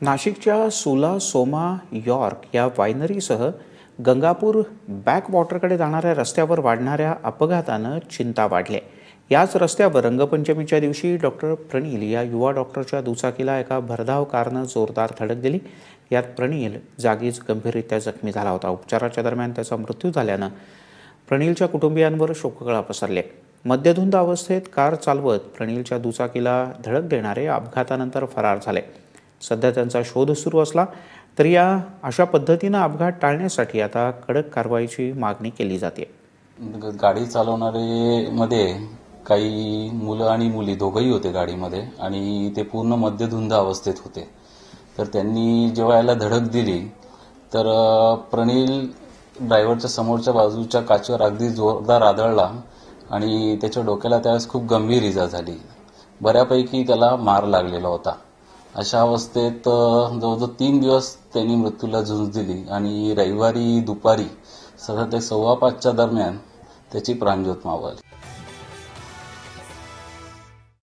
नाशिकच्या सुला, सोमा, यॉर्क या वायनरीसह गंगापूर बॅकवॉटरकडे जाणाऱ्या रस्त्यावर वाढणाऱ्या अपघातानं चिंता वाढली आहे. याच रस्त्यावर रंगपंचमीच्या दिवशी डॉक्टर प्रणील या युवा डॉक्टरच्या दुचाकीला एका भरधाव कारनं जोरदार धडक दिली. यात प्रणील जागीच गंभीररित्या जखमी झाला होता. उपचाराच्या दरम्यान त्याचा मृत्यू झाल्यानं प्रणीलच्या कुटुंबियांवर शोककळा पसरली. मद्यधुंद अवस्थेत कार चालवत प्रणीलच्या दुचाकीला धडक देणारे अपघातानंतर फरार झाले. सध्या त्यांचा शोध सुरू असला तरी अशा पद्धतीनं अपघात टाळण्यासाठी आता कडक कारवाईची मागणी केली जाते. गाडी चालवणारे मध्ये काही मुलं आणि मुली दोघंही होते गाडीमध्ये आणि ते पूर्ण मद्यधुंद अवस्थेत होते. तर त्यांनी जेव्हा याला धडक दिली तर प्रणील ड्रायव्हरच्या समोरच्या बाजूच्या काचेवर अगदी जोरदार आदळला आणि त्याच्या डोक्याला त्यावेळेस खूप गंभीर इजा झाली. बऱ्यापैकी त्याला मार लागलेला होता. अशा अवस्थेत जवळजवळ 3 दिवस त्यांनी मृत्यूला झुंज दिली आणि रविवारी दुपारी 4:15 दरम्यान त्याची प्राणज्योत मावळली.